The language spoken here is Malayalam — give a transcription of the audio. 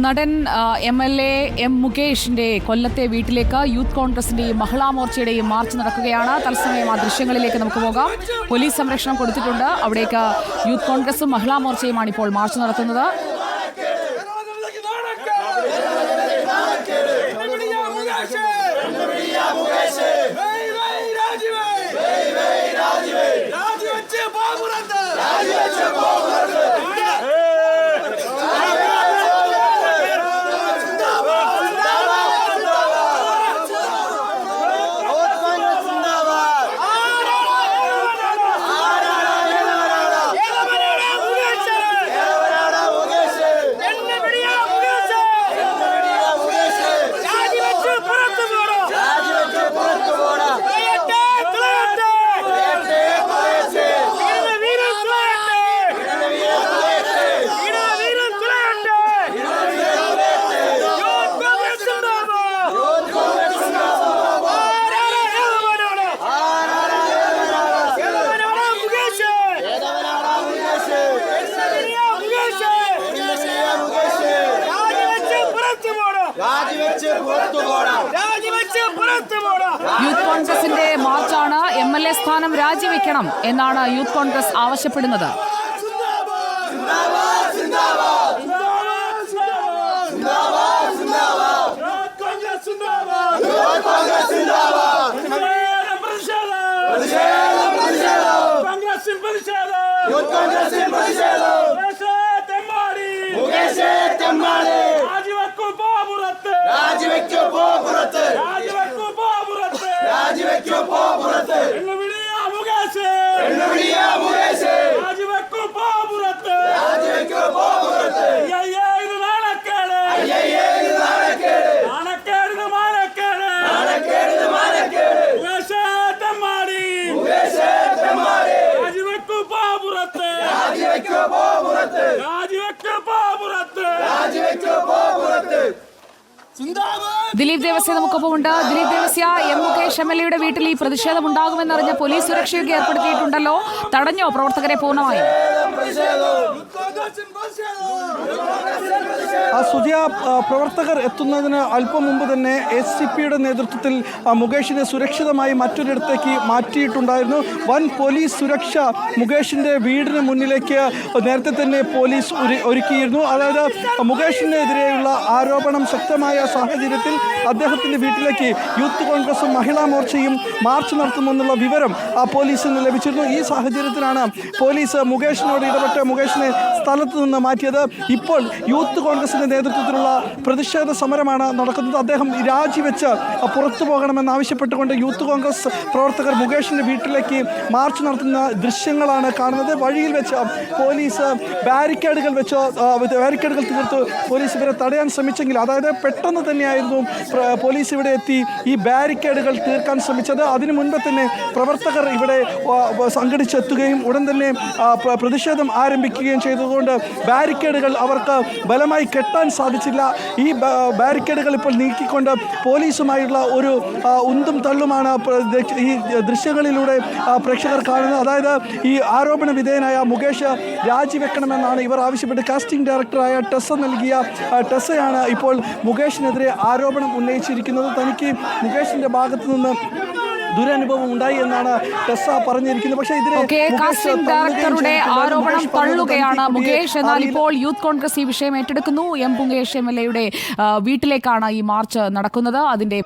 നടൻ MLA M മുകേഷിന്റെ കൊല്ലത്തെ വീട്ടിലേക്ക് യൂത്ത് കോൺഗ്രസിന്റെയും മഹിളാ മോർച്ചയുടെയും മാർച്ച് നടക്കുകയാണ്. തത്സമയം ആ ദൃശ്യങ്ങളിലേക്ക് നമുക്ക് പോകാം. പോലീസ് സംരക്ഷണം കൊടുത്തിട്ടുണ്ട്. അവിടേക്ക് യൂത്ത് കോൺഗ്രസും മഹിളാ മോർച്ചയുമാണ് ഇപ്പോൾ മാർച്ച് നടത്തുന്നത്. യൂത്ത് കോൺഗ്രസിന്റെ മാർച്ചാണ്. MLA സ്ഥാനം രാജിവെക്കണം എന്നാണ് യൂത്ത് കോൺഗ്രസ് ആവശ്യപ്പെടുന്നത്. ദിലീപ് ദേവസ്യ നമുക്കൊപ്പമുണ്ട്. ദിലീപ് ദേവസ്യ, M മുകേഷ് MLA വീട്ടിൽ ഈ പ്രതിഷേധം ഉണ്ടാകുമെന്നറിഞ്ഞ പോലീസ് സുരക്ഷയൊക്കെ ഏർപ്പെടുത്തിയിട്ടുണ്ടല്ലോ. തടഞ്ഞോ പ്രവർത്തകരെ പൂർണ്ണമായും? സുജിയ, പ്രവർത്തകർ എത്തുന്നതിന് അല്പം മുമ്പ് തന്നെ SCPയുടെ നേതൃത്വത്തിൽ മുകേഷിനെ സുരക്ഷിതമായി മറ്റൊരിടത്തേക്ക് മാറ്റിയിട്ടുണ്ടായിരുന്നു. വൻ പോലീസ് സുരക്ഷ മുകേഷിൻ്റെ വീടിന് മുന്നിലേക്ക് നേരത്തെ തന്നെ പോലീസ് ഒരുക്കിയിരുന്നു. അതായത് മുകേഷിനെതിരെയുള്ള ആരോപണം ശക്തമായ സാഹചര്യത്തിൽ അദ്ദേഹത്തിൻ്റെ വീട്ടിലേക്ക് യൂത്ത് കോൺഗ്രസും മഹിളാ മോർച്ചയും മാർച്ച് നടത്തുമെന്നുള്ള വിവരം പോലീസിന് ലഭിച്ചിരുന്നു. ഈ സാഹചര്യത്തിലാണ് പോലീസ് മുകേഷിനോട് ഇടപെട്ട് മുകേഷിനെ സ്ഥലത്ത് നിന്ന് മാറ്റിയത്. ഇപ്പോൾ യൂത്ത് കോൺഗ്രസിൻ്റെ നേതൃത്വത്തിലുള്ള പ്രതിഷേധ സമരമാണ് നടക്കുന്നത്. അദ്ദേഹം രാജിവെച്ച് പുറത്തു പോകണമെന്നാവശ്യപ്പെട്ടുകൊണ്ട് യൂത്ത് കോൺഗ്രസ് പ്രവർത്തകർ മുകേഷിൻ്റെ വീട്ടിലേക്ക് മാർച്ച് നടത്തുന്ന ദൃശ്യങ്ങളാണ് കാണുന്നത്. വഴിയിൽ വെച്ച് പോലീസ് ബാരിക്കേഡുകൾ തീർത്ത് പോലീസ് ഇവരെ തടയാൻ ശ്രമിച്ചെങ്കിൽ, അതായത് പെട്ടെന്ന് തന്നെയായിരുന്നു പോലീസ് ഇവിടെ എത്തി ഈ ബാരിക്കേഡുകൾ തീർക്കാൻ ശ്രമിച്ചത്. അതിനു മുൻപ് തന്നെ പ്രവർത്തകർ ഇവിടെ സംഘടിച്ചെത്തുകയും ഉടൻ തന്നെ പ്രതിഷേധം ആരംഭിക്കുകയും ചെയ്തതുകൊണ്ട് ബാരിക്കേഡുകൾ അവർക്ക് ബലമായി കെട്ടാൻ സാധിച്ചില്ല. ഈ ബാരിക്കേഡുകൾ ഇപ്പോൾ നീക്കിക്കൊണ്ട് പോലീസുമായുള്ള ഒരു ഉന്തും തള്ളുമാണ് ഈ ദൃശ്യങ്ങളിലൂടെ പ്രേക്ഷകർ കാണുന്നത്. അതായത് ഈ ആരോപണ വിധേയനായ മുകേഷ് രാജിവെക്കണമെന്നാണ് ഇവർ ആവശ്യപ്പെട്ട് കാസ്റ്റിംഗ് ഡയറക്ടറായ ടെസ്സയാണ് ഇപ്പോൾ മുകേഷിനെതിരെ ആരോപണം ഉന്നയിച്ചിരിക്കുന്നത്. തനിക്ക് മുകേഷിന്റെ ഭാഗത്തു നിന്ന് ദുരനുഭവം ഉണ്ടായി എന്നാണ് ടെസ്സ പറഞ്ഞിരിക്കുന്നത്. പക്ഷേ കാസ്റ്റിംഗ് ഡയറക്ടറുടെ ആരോപണം തള്ളുകയാണ് മുകേഷ്. എന്നാൽ ഇപ്പോൾ യൂത്ത് കോൺഗ്രസ് ഈ വിഷയം ഏറ്റെടുക്കുന്നു. M മുകേഷ് MLA വീട്ടിലേക്കാണ് ഈ മാർച്ച് നടക്കുന്നത്. അതിന്റെ